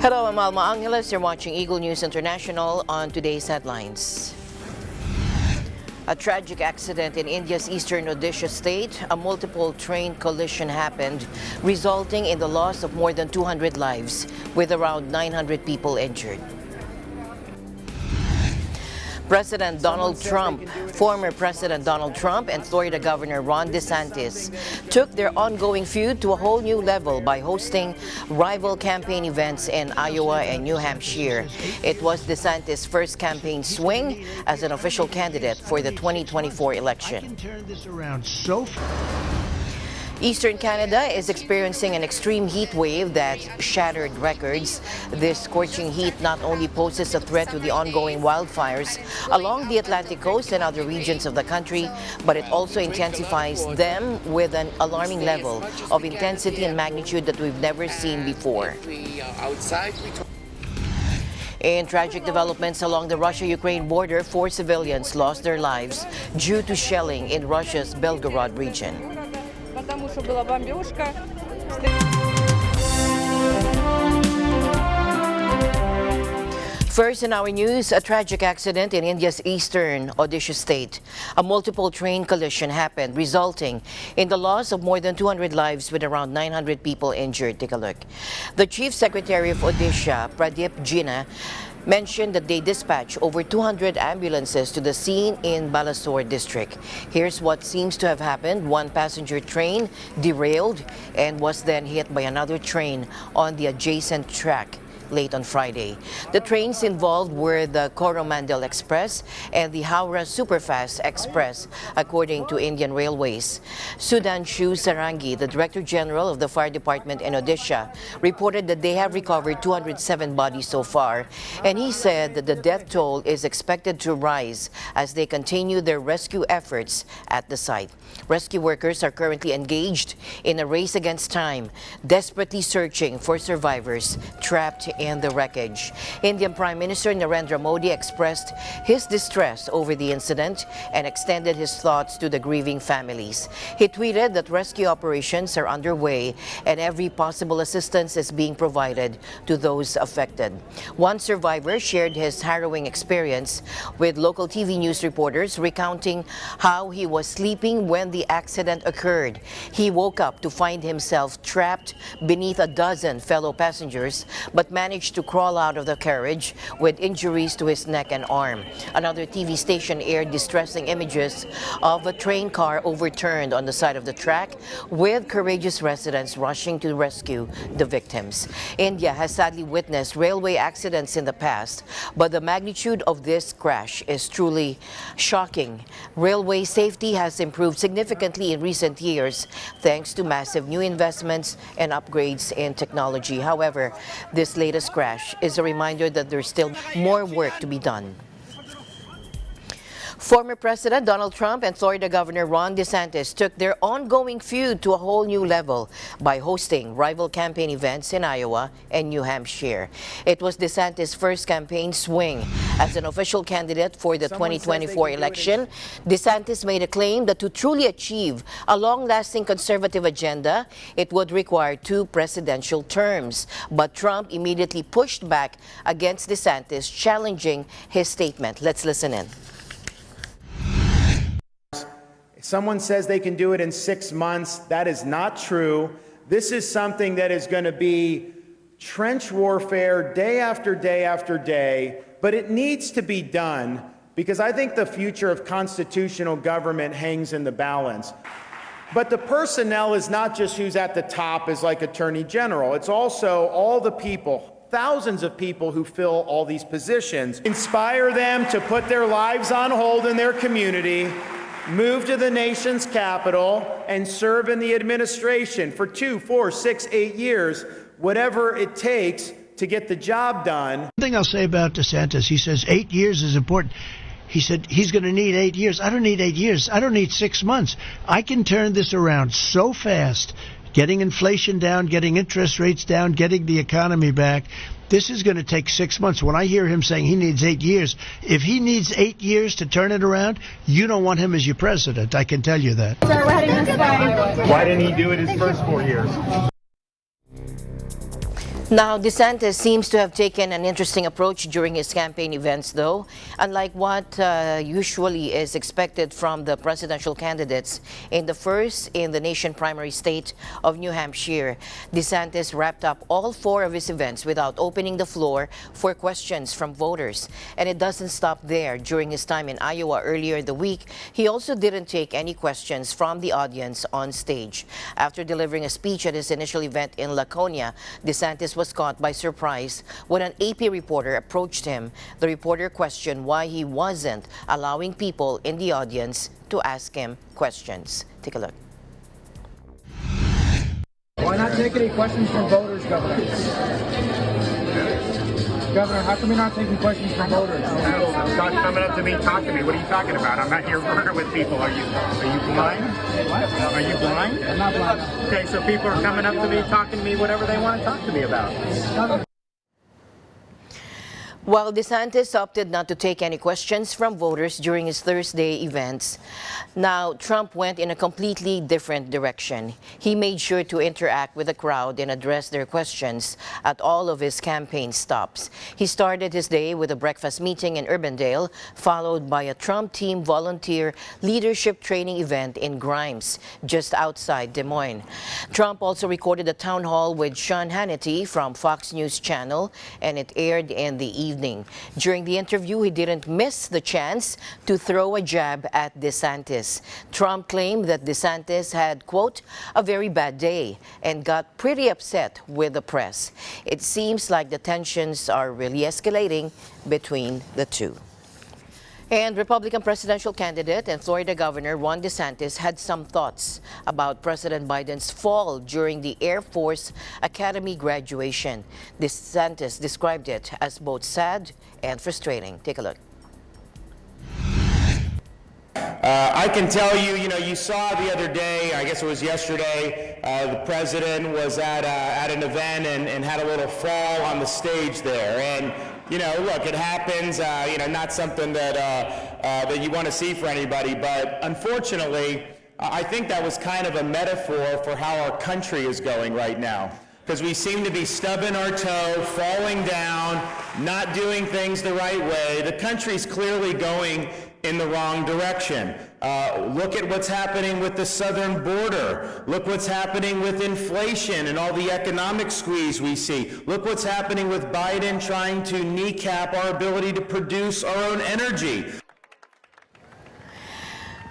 Hello, I'm Alma Angeles. You're watching Eagle News International. On today's headlines. A tragic accident in India's eastern Odisha state. A multiple train collision happened, resulting in the loss of more than 200 lives, with around 900 people injured. Former President Donald Trump and Florida Governor Ron DeSantis took their ongoing feud to a whole new level by hosting rival campaign events in Iowa and New Hampshire. It was DeSantis' first campaign swing as an official candidate for the 2024 election. Eastern Canada is experiencing an extreme heat wave that shattered records. This scorching heat not only poses a threat to the ongoing wildfires along the Atlantic coast and other regions of the country, but it also intensifies them with an alarming level of intensity and magnitude that we've never seen before. In tragic developments along the Russia-Ukraine border, 4 civilians lost their lives due to shelling in Russia's Belgorod region. First in our news, a tragic accident in India's eastern Odisha state. A multiple train collision happened, resulting in the loss of more than 200 lives with around 900 people injured. Take a look. The Chief Secretary of Odisha, Pradeep Jina, mentioned that they dispatched over 200 ambulances to the scene in Balasore district. Here's what seems to have happened. One passenger train derailed and was then hit by another train on the adjacent track late on Friday. The trains involved were the Coromandel Express and the Howrah Superfast Express, according to Indian Railways. Sudhanshu Sarangi, the Director General of the Fire Department in Odisha, reported that they have recovered 207 bodies so far, and he said that the death toll is expected to rise as they continue their rescue efforts at the site. Rescue workers are currently engaged in a race against time, desperately searching for survivors trapped in the wreckage. Indian Prime Minister Narendra Modi expressed his distress over the incident and extended his thoughts to the grieving families. He tweeted that rescue operations are underway and every possible assistance is being provided to those affected. One survivor shared his harrowing experience with local TV news reporters, recounting how he was sleeping when the accident occurred. He woke up to find himself trapped beneath a dozen fellow passengers, but managed to crawl out of the carriage with injuries to his neck and arm. Another TV station aired distressing images of a train car overturned on the side of the track, with courageous residents rushing to rescue the victims. India has sadly witnessed railway accidents in the past, but the magnitude of this crash is truly shocking. Railway safety has improved significantly in recent years thanks to massive new investments and upgrades in technology. However, this latest crash is a reminder that there's still more work to be done. Former President Donald Trump and Florida Governor Ron DeSantis took their ongoing feud to a whole new level by hosting rival campaign events in Iowa and New Hampshire. It was DeSantis' first campaign swing as an official candidate for the 2024 election. DeSantis made a claim that to truly achieve a long-lasting conservative agenda, it would require 2 presidential terms. But Trump immediately pushed back against DeSantis, challenging his statement. Let's listen in. Someone says they can do it in 6 months. That is not true. This is something that is going to be trench warfare day after day after day, but it needs to be done because I think the future of constitutional government hangs in the balance. But the personnel is not just who's at the top as like Attorney General. It's also all the people, thousands of people who fill all these positions. Inspire them to put their lives on hold in their community, move to the nation's capital, and serve in the administration for 2, 4, 6, 8 years, whatever it takes to get the job done. One thing I'll say about DeSantis, he says 8 years is important. He said he's going to need 8 years. I don't need 8 years. I don't need 6 months. I can turn this around so fast, getting inflation down, getting interest rates down, getting the economy back. This is going to take 6 months. When I hear him saying he needs 8 years, if he needs 8 years to turn it around, you don't want him as your president. I can tell you that. Why didn't he do it his first 4 years? Now, DeSantis seems to have taken an interesting approach during his campaign events, though. Unlike what usually is expected from the presidential candidates in the first in the nation primary state of New Hampshire, DeSantis wrapped up all 4 of his events without opening the floor for questions from voters. And it doesn't stop there. During his time in Iowa earlier the week, he also didn't take any questions from the audience on stage. After delivering a speech at his initial event in Laconia, DeSantis was caught by surprise when an AP reporter approached him. The reporter questioned why he wasn't allowing people in the audience to ask him questions. Take a look. Why not take any questions from voters, Governor? Governor, how come you're not taking questions from voters? Stop coming up to me, talk to me. What are you talking about? I'm not here with people. Are you blind? What? Are you blind? I'm not blind. Okay, so people are coming up to me, talking to me, whatever they want to talk to me about. While DeSantis opted not to take any questions from voters during his Thursday events, now Trump went in a completely different direction. He made sure to interact with the crowd and address their questions at all of his campaign stops. He started his day with a breakfast meeting in Urbandale, followed by a Trump team volunteer leadership training event in Grimes, just outside Des Moines. Trump also recorded a town hall with Sean Hannity from Fox News Channel, and it aired in the evening. During the interview, he didn't miss the chance to throw a jab at DeSantis. Trump claimed that DeSantis had, quote, a very bad day and got pretty upset with the press. It seems like the tensions are really escalating between the two. And Republican presidential candidate and Florida Governor Ron DeSantis had some thoughts about President Biden's fall during the Air Force Academy graduation. DeSantis described it as both sad and frustrating. Take a look. I can tell you, you saw the other day, I guess it was yesterday, the president was at an event and had a little fall on the stage there. And look, it happens, not something that you want to see for anybody, but unfortunately, I think that was kind of a metaphor for how our country is going right now. Because we seem to be stubbing our toe, falling down, not doing things the right way. The country's clearly going in the wrong direction. Look at what's happening with the southern border. Look what's happening with inflation and all the economic squeeze we see. Look what's happening with Biden trying to kneecap our ability to produce our own energy.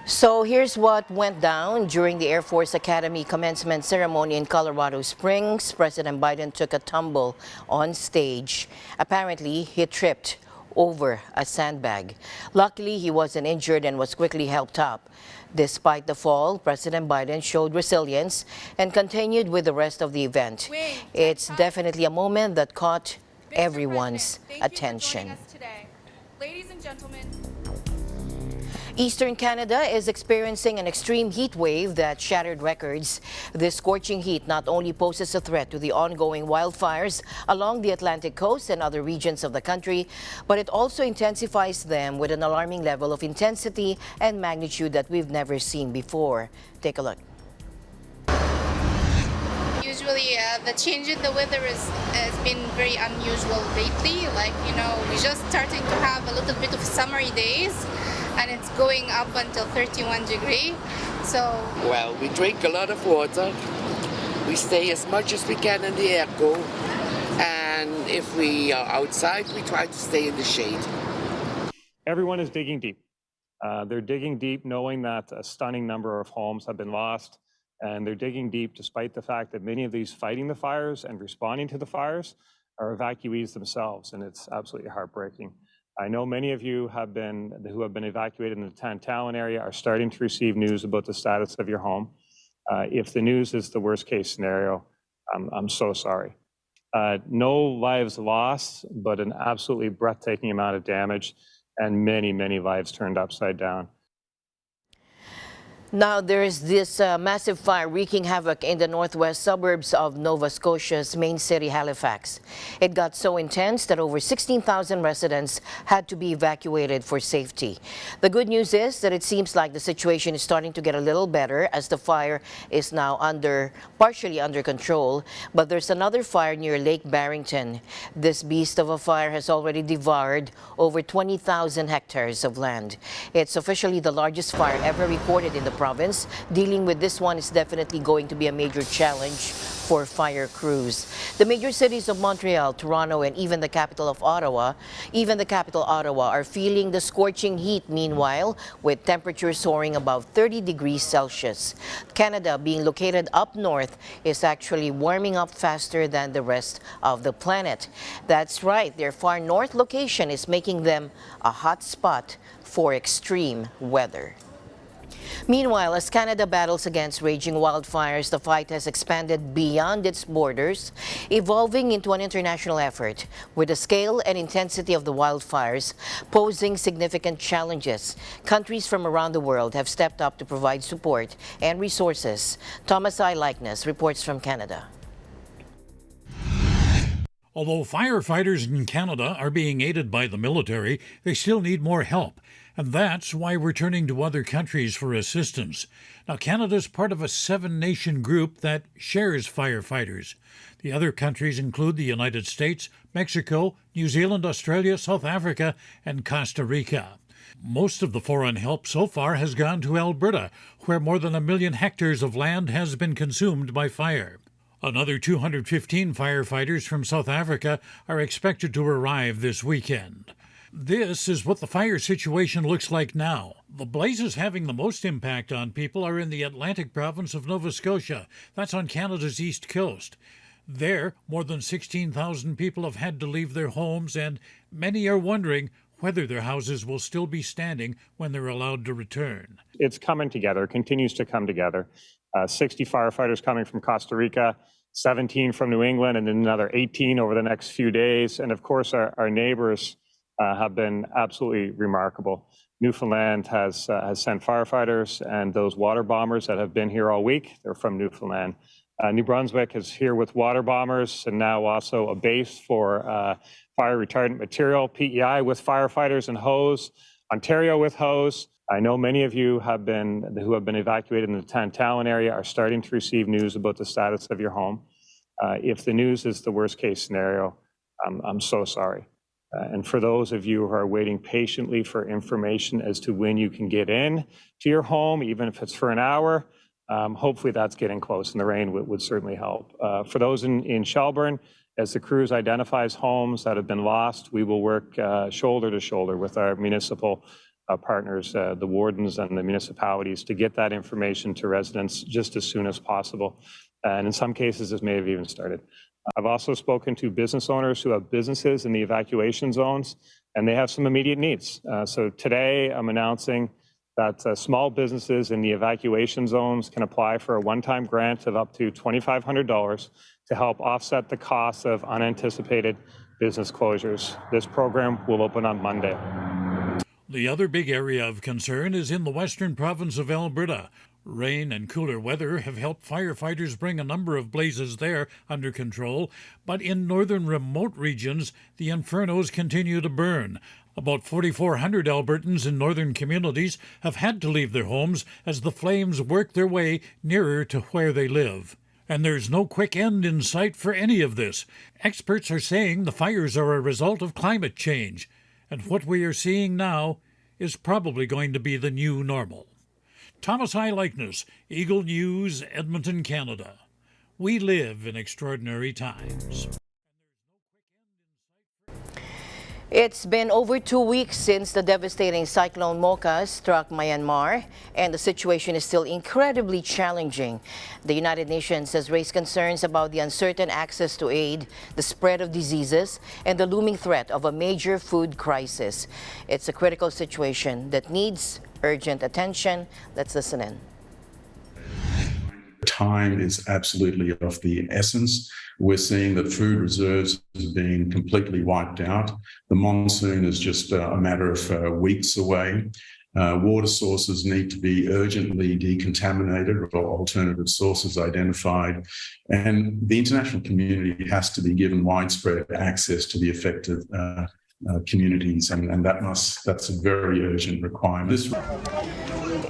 So here's what went down during the Air Force Academy commencement ceremony in Colorado Springs. President Biden took a tumble on stage. Apparently, he tripped over a sandbag. Luckily, he wasn't injured and was quickly helped up. Despite the fall, President Biden showed resilience and continued with the rest of the event. It's definitely a moment that caught everyone's attention. Ladies and gentlemen, Eastern Canada is experiencing an extreme heat wave that shattered records. This scorching heat not only poses a threat to the ongoing wildfires along the Atlantic coast and other regions of the country, but it also intensifies them with an alarming level of intensity and magnitude that we've never seen before. Take a look. usually the change in the weather has been very unusual lately. We're just starting to have a little bit of summery days, and it's going up until 31 degrees. Well, we drink a lot of water. We stay as much as we can in the airco, and if we are outside, we try to stay in the shade. Everyone is digging deep. They're digging deep knowing that a stunning number of homes have been lost, and they're digging deep despite the fact that many of these fighting the fires and responding to the fires are evacuees themselves, and it's absolutely heartbreaking. I know many of you who have been evacuated in the Tantallon area are starting to receive news about the status of your home. If the news is the worst case scenario, I'm so sorry. No lives lost, but an absolutely breathtaking amount of damage and many, many lives turned upside down. Now, there is this massive fire wreaking havoc in the northwest suburbs of Nova Scotia's main city, Halifax. It got so intense that over 16,000 residents had to be evacuated for safety. The good news is that it seems like the situation is starting to get a little better as the fire is now partially under control. But there's another fire near Lake Barrington. This beast of a fire has already devoured over 20,000 hectares of land. It's officially the largest fire ever recorded in the province. Dealing with this one is definitely going to be a major challenge for fire crews. The major cities of Montreal, Toronto, and even the capital Ottawa are feeling the scorching heat meanwhile, with temperatures soaring above 30 degrees Celsius. Canada, being located up north, is actually warming up faster than the rest of the planet. That's right, their far north location is making them a hot spot for extreme weather. Meanwhile, as Canada battles against raging wildfires, the fight has expanded beyond its borders, evolving into an international effort, with the scale and intensity of the wildfires posing significant challenges. Countries from around the world have stepped up to provide support and resources. Thomas I. Likeness reports from Canada. Although firefighters in Canada are being aided by the military, they still need more help. And that's why we're turning to other countries for assistance. Now, Canada's part of a 7-nation group that shares firefighters. The other countries include the United States, Mexico, New Zealand, Australia, South Africa, and Costa Rica. Most of the foreign help so far has gone to Alberta, where more than 1 million hectares of land has been consumed by fire. Another 215 firefighters from South Africa are expected to arrive this weekend. This is what the fire situation looks like now. The blazes having the most impact on people are in the Atlantic province of Nova Scotia. That's on Canada's east coast. There, more than 16,000 people have had to leave their homes, and many are wondering whether their houses will still be standing when they're allowed to return. It's coming together, continues to come together. 60 firefighters coming from Costa Rica, 17 from New England, and then another 18 over the next few days. And of course, our neighbors have been absolutely remarkable. Newfoundland has sent firefighters, and those water bombers that have been here all week, they're from Newfoundland. New Brunswick is here with water bombers, and now also a base for fire retardant material, PEI with firefighters and hose, Ontario with hose. I know many of you who have been evacuated in the Tantallon area are starting to receive news about the status of your home. If the news is the worst case scenario, I'm so sorry. And for those of you who are waiting patiently for information as to when you can get in to your home, even if it's for an hour, hopefully that's getting close, and the rain would certainly help. For those in Shelburne, as the crews identifies homes that have been lost, we will work shoulder to shoulder with our municipal partners, the wardens and the municipalities, to get that information to residents just as soon as possible. And in some cases, this may have even started. I've also spoken to business owners who have businesses in the evacuation zones, and they have some immediate needs. So today, I'm announcing that small businesses in the evacuation zones can apply for a one-time grant of up to $2,500 to help offset the costs of unanticipated business closures. This program will open on Monday. The other big area of concern is in the western province of Alberta. Rain and cooler weather have helped firefighters bring a number of blazes there under control, but in northern remote regions, the infernos continue to burn. About 4,400 Albertans in northern communities have had to leave their homes as the flames work their way nearer to where they live. And there's no quick end in sight for any of this. Experts are saying the fires are a result of climate change, and what we are seeing now is probably going to be the new normal. Thomas I. Likeness, Eagle News, Edmonton, Canada. We live in extraordinary times. It's been over 2 weeks since the devastating cyclone Mocha struck Myanmar, and the situation is still incredibly challenging. The United Nations has raised concerns about the uncertain access to aid, the spread of diseases, and the looming threat of a major food crisis. It's a critical situation that needs urgent attention. Let's listen in. Time is absolutely of the essence. We're seeing that food reserves have been completely wiped out. The monsoon is just a matter of weeks away. Water sources need to be urgently decontaminated or alternative sources identified. And the international community has to be given widespread access to the affected communities, and that's a very urgent requirement.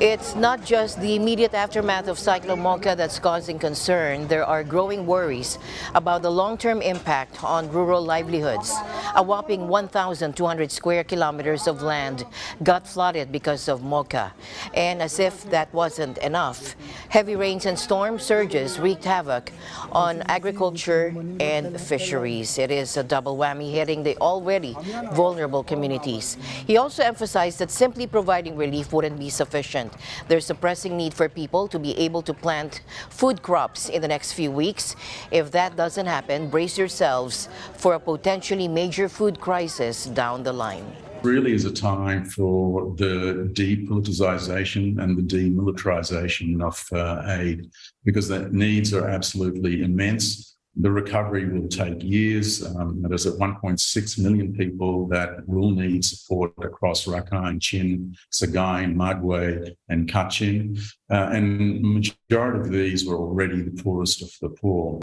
It's not just the immediate aftermath of Cyclone Mocha that's causing concern. There are growing worries about the long-term impact on rural livelihoods. A whopping 1,200 square kilometers of land got flooded because of Mocha. And as if that wasn't enough, heavy rains and storm surges wreaked havoc on agriculture and fisheries. It is a double whammy hitting the already vulnerable communities. He also emphasized that simply providing relief wouldn't be sufficient. There's a pressing need for people to be able to plant food crops in the next few weeks. If that doesn't happen, brace yourselves for a potentially major food crisis down the line. Really is a time for the depoliticization and the demilitarization of aid, because the needs are absolutely immense. The recovery will take years. There's 1.6 million people that will need support across Rakhine, Chin, Sagaing, Magwe, and Kachin. And the majority of these were already the poorest of the poor.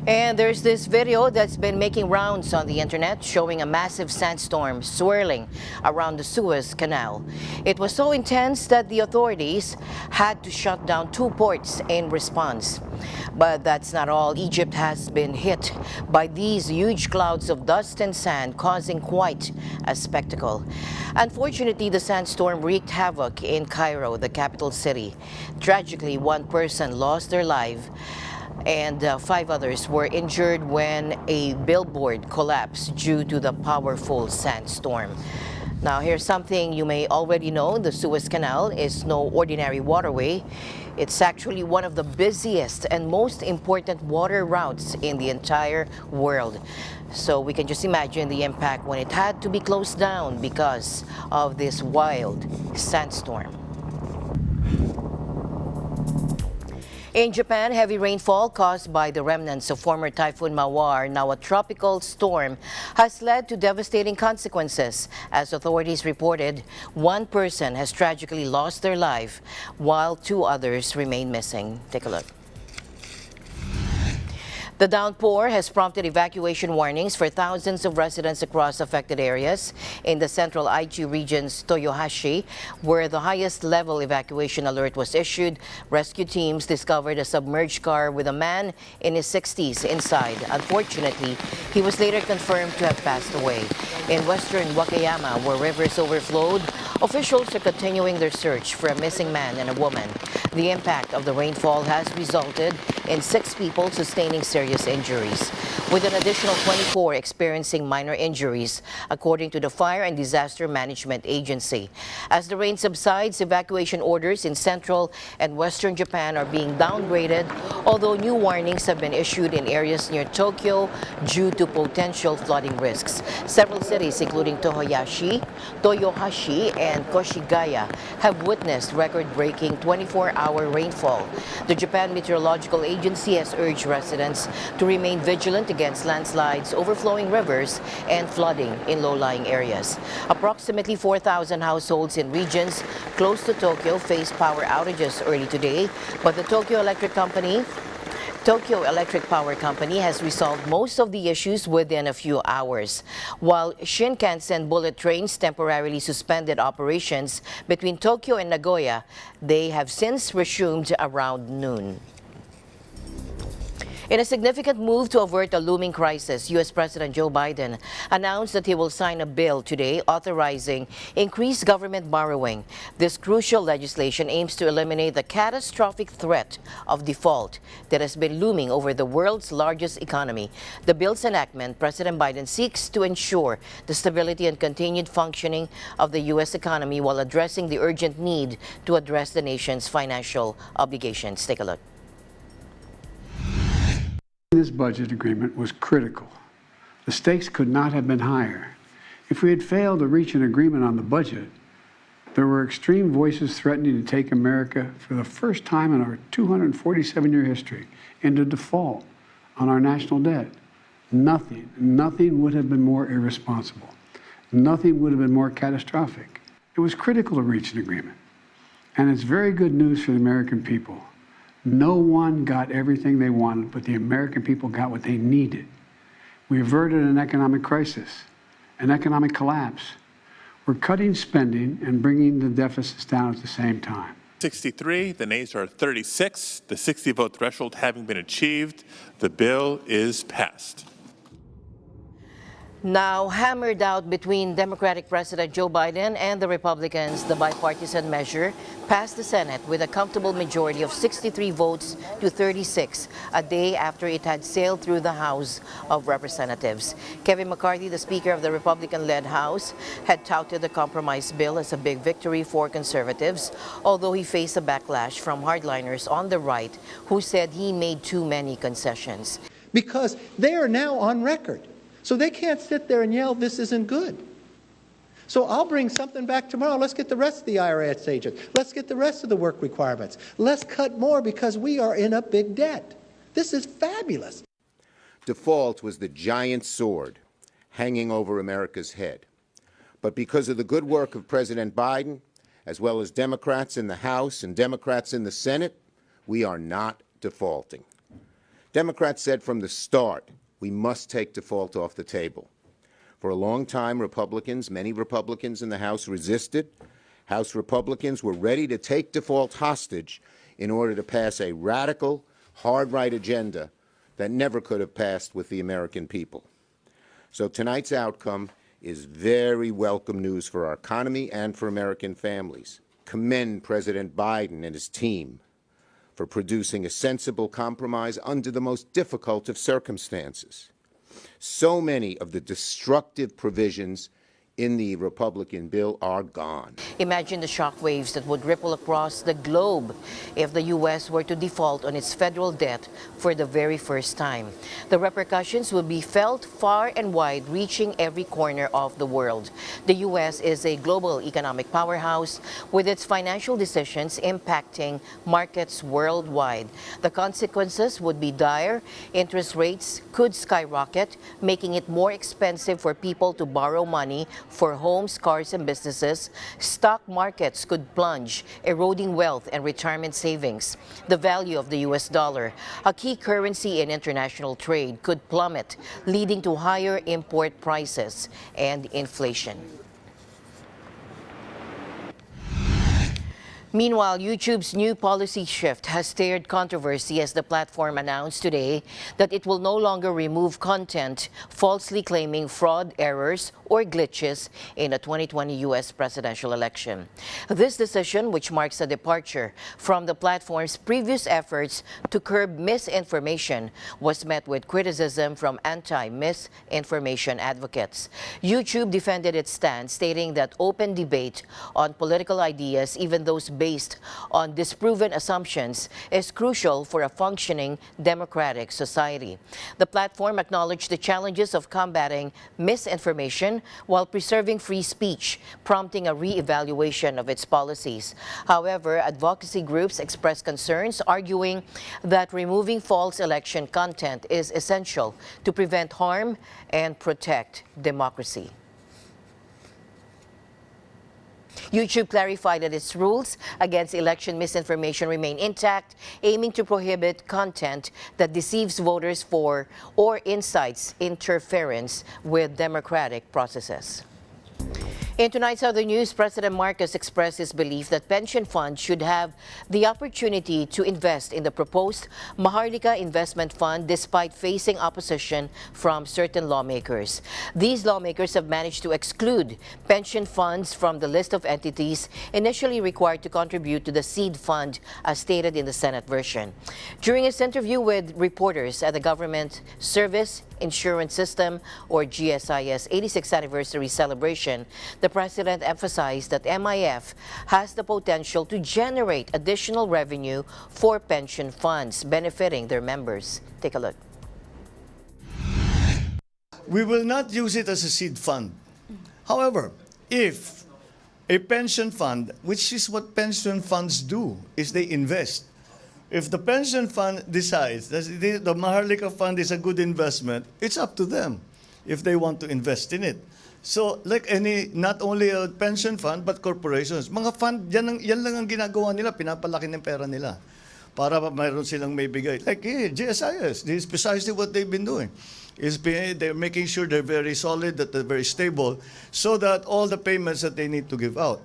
And there's this video that's been making rounds on the internet showing a massive sandstorm swirling around the Suez Canal. It was so intense that the authorities had to shut down 2 ports in response. But that's not all. Egypt has been hit by these huge clouds of dust and sand, causing quite a spectacle. Unfortunately, the sandstorm wreaked havoc in Cairo, the capital city. Tragically, 1 person lost their life, and 5 others were injured when a billboard collapsed due to the powerful sandstorm. Now, here's something you may already know. The Suez Canal is no ordinary waterway. It's actually one of the busiest and most important water routes in the entire world. So we can just imagine the impact when it had to be closed down because of this wild sandstorm. In Japan, heavy rainfall caused by the remnants of former Typhoon Mawar, now a tropical storm, has led to devastating consequences. As authorities reported, 1 person has tragically lost their life, while 2 others remain missing. Take a look. The downpour has prompted evacuation warnings for thousands of residents across affected areas in the central Aichi region's Toyohashi, where the highest level evacuation alert was issued. Rescue teams discovered a submerged car with a man in his 60s inside. Unfortunately, he was later confirmed to have passed away. In western Wakayama, where rivers overflowed, officials are continuing their search for a missing man and a woman. The impact of the rainfall has resulted in 6 people sustaining serious injuries, with an additional 24 experiencing minor injuries, according to the Fire and Disaster Management Agency. As the rain subsides, evacuation orders in central and western Japan are being downgraded, although new warnings have been issued in areas near Tokyo due to potential flooding risks. Several cities, including Toyohashi, and Koshigaya, have witnessed record-breaking 24-hour rainfall. The Japan Meteorological Agency has urged residents to remain vigilant against landslides, overflowing rivers, and flooding in low-lying areas. Approximately 4,000 households in regions close to Tokyo faced power outages early today, but the Tokyo Electric Power Company has resolved most of the issues within a few hours. While Shinkansen bullet trains temporarily suspended operations between Tokyo and Nagoya, they have since resumed around noon. In a significant move to avert a looming crisis, U.S. President Joe Biden announced that he will sign a bill today authorizing increased government borrowing. This crucial legislation aims to eliminate the catastrophic threat of default that has been looming over the world's largest economy. The bill's enactment, President Biden seeks to ensure the stability and continued functioning of the U.S. economy while addressing the urgent need to address the nation's financial obligations. Take a look. This budget agreement was critical. The stakes could not have been higher. If we had failed to reach an agreement on the budget, there were extreme voices threatening to take America for the first time in our 247-year history into default on our national debt. Nothing would have been more irresponsible. Nothing would have been more catastrophic. It was critical to reach an agreement. And it's very good news for the American people. No one got everything they wanted, but the American people got what they needed. We averted an economic crisis, an economic collapse. We're cutting spending and bringing the deficits down at the same time. 63, the nays are 36. The 60-vote threshold having been achieved, the bill is passed. Now hammered out between Democratic President Joe Biden and the Republicans, the bipartisan measure passed the Senate with a comfortable majority of 63 votes to 36, a day after it had sailed through the House of Representatives. Kevin McCarthy, the Speaker of the Republican-led House, had touted the compromise bill as a big victory for conservatives, although he faced a backlash from hardliners on the right who said he made too many concessions. Because they are now on record. So they can't sit there and yell, this isn't good. So I'll bring something back tomorrow. Let's get the rest of the IRS agents. Let's get the rest of the work requirements. Let's cut more because we are in a big debt. This is fabulous. Default was the giant sword hanging over America's head. But because of the good work of President Biden, as well as Democrats in the House and Democrats in the Senate, we are not defaulting. Democrats said from the start, we must take default off the table. For a long time, many Republicans in the House resisted. House Republicans were ready to take default hostage in order to pass a radical, hard-right agenda that never could have passed with the American people. So tonight's outcome is very welcome news for our economy and for American families. Commend President Biden and his team for producing a sensible compromise under the most difficult of circumstances. So many of the destructive provisions in the Republican bill are gone. Imagine the shockwaves that would ripple across the globe if the U.S. were to default on its federal debt for the very first time. The repercussions would be felt far and wide, reaching every corner of the world. The U.S. is a global economic powerhouse with its financial decisions impacting markets worldwide. The consequences would be dire. Interest rates could skyrocket, making it more expensive for people to borrow money for homes, cars, and businesses. Stock markets could plunge, eroding wealth and retirement savings. The value of the U.S. dollar, a key currency in international trade, could plummet, leading to higher import prices and inflation. Meanwhile, YouTube's new policy shift has stirred controversy as the platform announced today that it will no longer remove content falsely claiming fraud, errors, or glitches in the 2020 U.S. presidential election. This decision, which marks a departure from the platform's previous efforts to curb misinformation, was met with criticism from anti-misinformation advocates. YouTube defended its stance, stating that open debate on political ideas, even those based on disproven assumptions, is crucial for a functioning democratic society. The platform acknowledged the challenges of combating misinformation while preserving free speech, prompting a re-evaluation of its policies. However, advocacy groups expressed concerns, arguing that removing false election content is essential to prevent harm and protect democracy. YouTube clarified that its rules against election misinformation remain intact, aiming to prohibit content that deceives voters for or incites interference with democratic processes. In tonight's other news, President Marcos expressed his belief that pension funds should have the opportunity to invest in the proposed Maharlika investment fund despite facing opposition from certain lawmakers. These lawmakers have managed to exclude pension funds from the list of entities initially required to contribute to the seed fund, as stated in the Senate version. During his interview with reporters at the Government Service Insurance System, or GSIS 86th anniversary celebration, the President emphasized that MIF has the potential to generate additional revenue for pension funds, benefiting their members. Take a look. We will not use it as a seed fund. However, if a pension fund, which is what pension funds do, is they invest. If the pension fund decides that the Maharlika fund is a good investment, it's up to them if they want to invest in it. So like any, not only a pension fund, but corporations. Mga fund, yan lang ang ginagawa nila, pinapalaki ng pera nila para mayroon silang may bigay. Like GSIS, this is precisely what they've been doing. They're making sure they're very solid, that they're very stable, so that all the payments that they need to give out.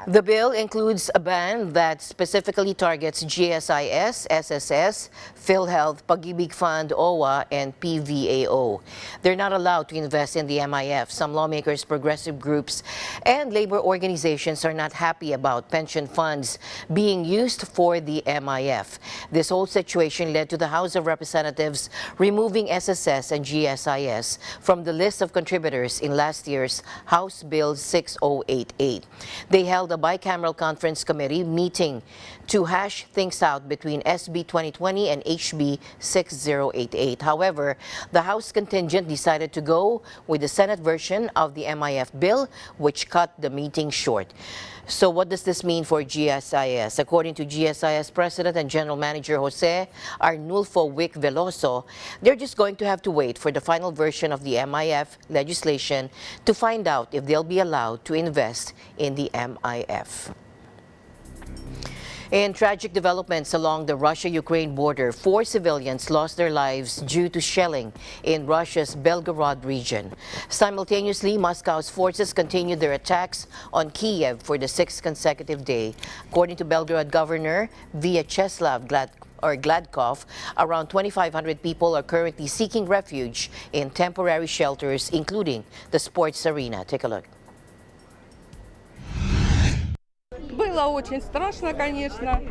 The bill includes a ban that specifically targets GSIS, SSS, PhilHealth, Pag-ibig Fund, OWA, and PVAO. They're not allowed to invest in the MIF. Some lawmakers, progressive groups, and labor organizations are not happy about pension funds being used for the MIF. This whole situation led to the House of Representatives removing SSS and GSIS from the list of contributors in last year's House Bill 6088. They held a bicameral conference committee meeting to hash things out between SB 2020 and HB 6088. However, the House contingent decided to go with the Senate version of the MIF bill, which cut the meeting short. So what does this mean for GSIS? According to GSIS President and General Manager Jose Arnulfo Wick Veloso, they're just going to have to wait for the final version of the MIF legislation to find out if they'll be allowed to invest in the MIF. In tragic developments along the Russia-Ukraine border, 4 civilians lost their lives due to shelling in Russia's Belgorod region. Simultaneously, Moscow's forces continued their attacks on Kiev for the 6th consecutive day. According to Belgorod Governor Vyacheslav Gladkov, around 2,500 people are currently seeking refuge in temporary shelters, including the sports arena. Take a look. Было очень страшно, конечно.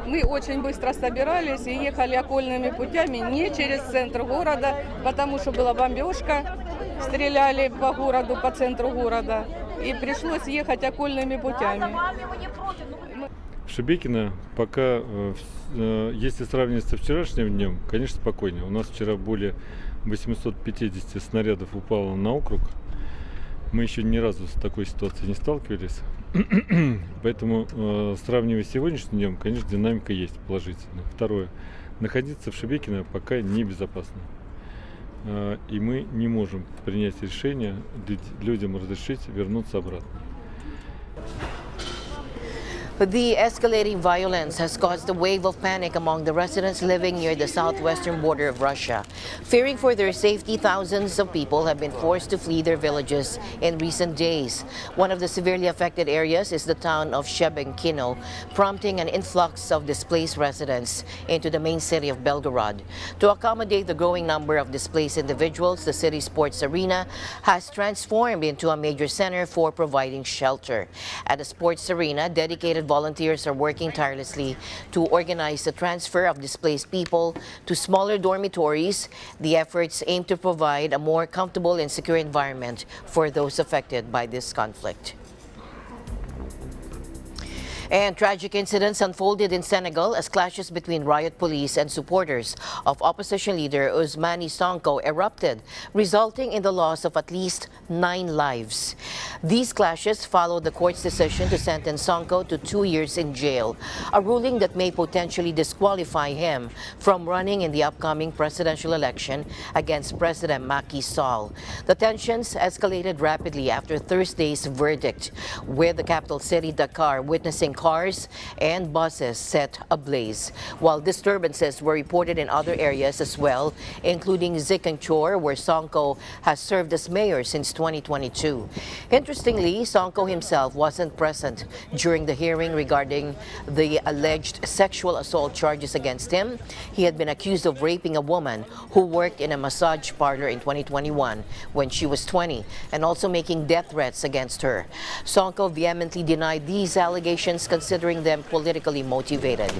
Мы очень быстро собирались и ехали окольными путями, не через центр города, потому что была бомбежка, стреляли по городу, по центру города, и пришлось ехать окольными путями. Шебекино пока, если сравнивать со вчерашним днем, конечно, спокойнее. У нас вчера более 850 снарядов упало на округ. Мы еще ни разу с такой ситуацией не сталкивались. Поэтому, сравнивая с сегодняшним днем, конечно, динамика есть положительная. Второе. Находиться в Шебекино пока небезопасно. И мы не можем принять решение людям разрешить вернуться обратно. The escalating violence has caused a wave of panic among the residents living near the southwestern border of Russia. Fearing for their safety, thousands of people have been forced to flee their villages in recent days. One of the severely affected areas is the town of Shebenkino, prompting an influx of displaced residents into the main city of Belgorod. To accommodate the growing number of displaced individuals, the city's sports arena has transformed into a major center for providing shelter. At the sports arena, dedicated volunteers are working tirelessly to organize the transfer of displaced people to smaller dormitories. The efforts aim to provide a more comfortable and secure environment for those affected by this conflict. And tragic incidents unfolded in Senegal as clashes between riot police and supporters of opposition leader Ousmane Sonko erupted, resulting in the loss of at least 9 lives. These clashes followed the court's decision to sentence Sonko to 2 years in jail, a ruling that may potentially disqualify him from running in the upcoming presidential election against President Macky Sall. The tensions escalated rapidly after Thursday's verdict, with the capital city Dakar witnessing cars and buses set ablaze, while disturbances were reported in other areas as well, including Ziguinchor, where Sonko has served as mayor since 2022. Interestingly, Sonko himself wasn't present during the hearing regarding the alleged sexual assault charges against him. He had been accused of raping a woman who worked in a massage parlor in 2021 when she was 20, and also making death threats against her. Sonko vehemently denied these allegations, considering them politically motivated.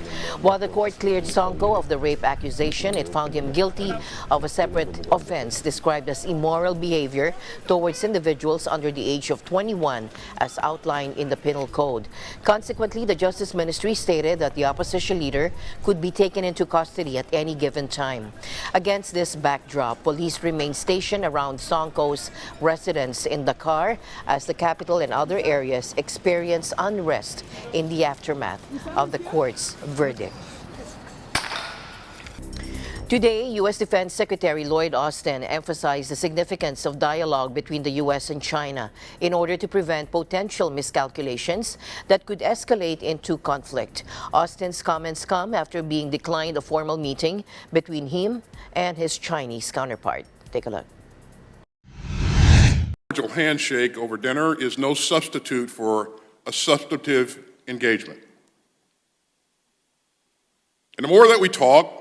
While the court cleared Sonko of the rape accusation, it found him guilty of a separate offense described as immoral behavior towards individuals under the age of 21, as outlined in the Penal Code. Consequently, the Justice Ministry stated that the opposition leader could be taken into custody at any given time. Against this backdrop, police remain stationed around Sonko's residence in Dakar as the capital and other areas experience unrest in the aftermath of the court's verdict. Today, U.S. Defense Secretary Lloyd Austin emphasized the significance of dialogue between the U.S. and China in order to prevent potential miscalculations that could escalate into conflict. Austin's comments come after being declined a formal meeting between him and his Chinese counterpart. Take a look. A cordial handshake over dinner is no substitute for a substantive engagement. And the more that we talk,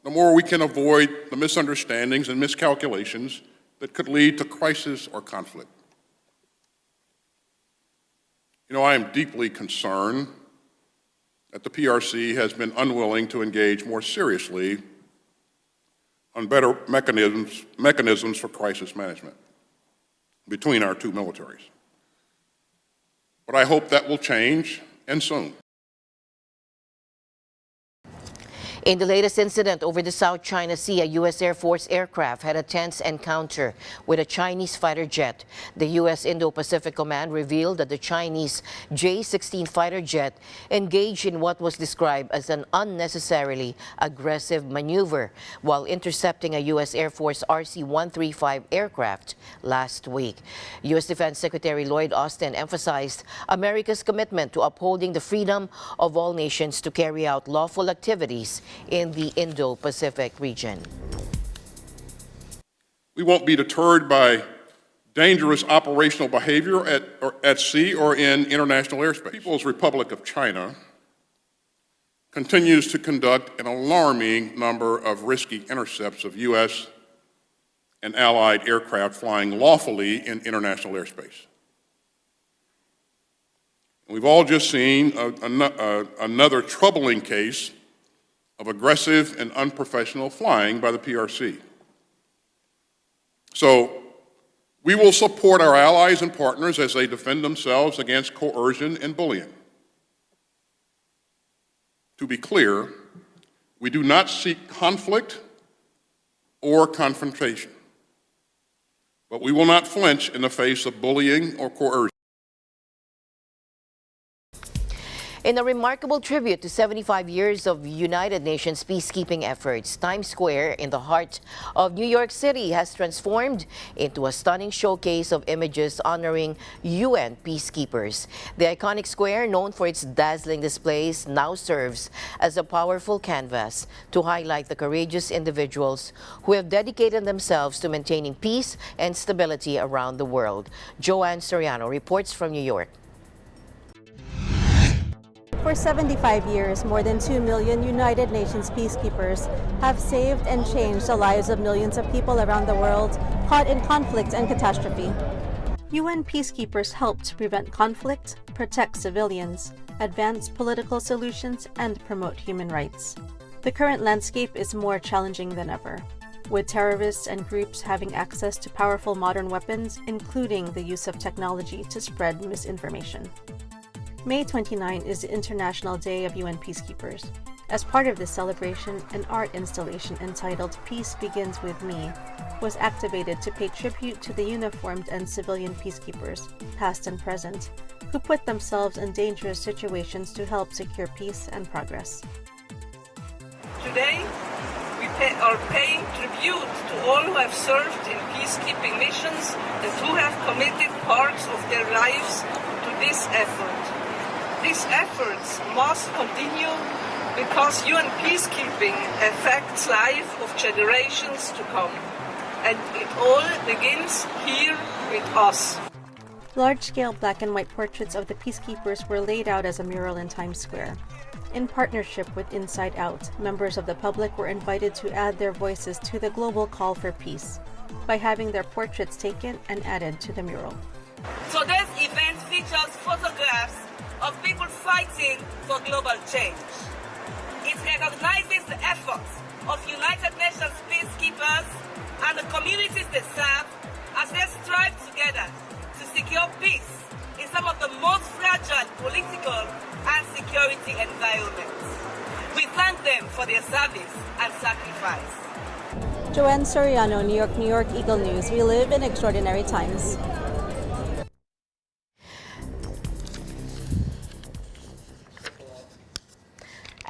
the more we can avoid the misunderstandings and miscalculations that could lead to crisis or conflict. You know, I am deeply concerned that the PRC has been unwilling to engage more seriously on better mechanisms for crisis management between our two militaries. But I hope that will change, and soon. In the latest incident over the South China Sea, a U.S. Air Force aircraft had a tense encounter with a Chinese fighter jet. The U.S. Indo-Pacific Command revealed that the Chinese J-16 fighter jet engaged in what was described as an unnecessarily aggressive maneuver while intercepting a U.S. Air Force RC-135 aircraft last week. U.S. Defense Secretary Lloyd Austin emphasized America's commitment to upholding the freedom of all nations to carry out lawful activities in the Indo-Pacific region. We won't be deterred by dangerous operational behavior at sea or in international airspace. People's Republic of China continues to conduct an alarming number of risky intercepts of U.S. and allied aircraft flying lawfully in international airspace. We've all just seen another troubling case of aggressive and unprofessional flying by the PRC. So we will support our allies and partners as they defend themselves against coercion and bullying. To be clear, we do not seek conflict or confrontation, but we will not flinch in the face of bullying or coercion. In a remarkable tribute to 75 years of United Nations peacekeeping efforts, Times Square in the heart of New York City has transformed into a stunning showcase of images honoring UN peacekeepers. The iconic square, known for its dazzling displays, now serves as a powerful canvas to highlight the courageous individuals who have dedicated themselves to maintaining peace and stability around the world. Joanne Soriano reports from New York. For 75 years, more than 2 million United Nations peacekeepers have saved and changed the lives of millions of people around the world caught in conflict and catastrophe. UN peacekeepers help to prevent conflict, protect civilians, advance political solutions, and promote human rights. The current landscape is more challenging than ever, with terrorists and groups having access to powerful modern weapons, including the use of technology to spread misinformation. May 29 is the International Day of UN Peacekeepers. As part of this celebration, an art installation entitled Peace Begins With Me was activated to pay tribute to the uniformed and civilian peacekeepers, past and present, who put themselves in dangerous situations to help secure peace and progress. Today, we are paying tribute to all who have served in peacekeeping missions and who have committed parts of their lives to this effort. These efforts must continue because UN peacekeeping affects life of generations to come. And it all begins here with us. Large-scale black and white portraits of the peacekeepers were laid out as a mural in Times Square. In partnership with Inside Out, members of the public were invited to add their voices to the global call for peace by having their portraits taken and added to the mural. Today's event features photographs of people fighting for global change. It recognizes the efforts of United Nations peacekeepers and the communities they serve as they strive together to secure peace in some of the most fragile political and security environments. We thank them for their service and sacrifice. Joanne Soriano, New York, New York, Eagle News. We live in extraordinary times.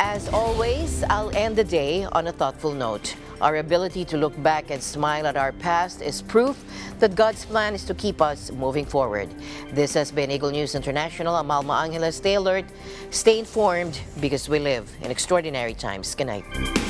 As always, I'll end the day on a thoughtful note. Our ability to look back and smile at our past is proof that God's plan is to keep us moving forward. This has been Eagle News International. I'm Alma Angeles. Stay alert, stay informed, because we live in extraordinary times. Good night.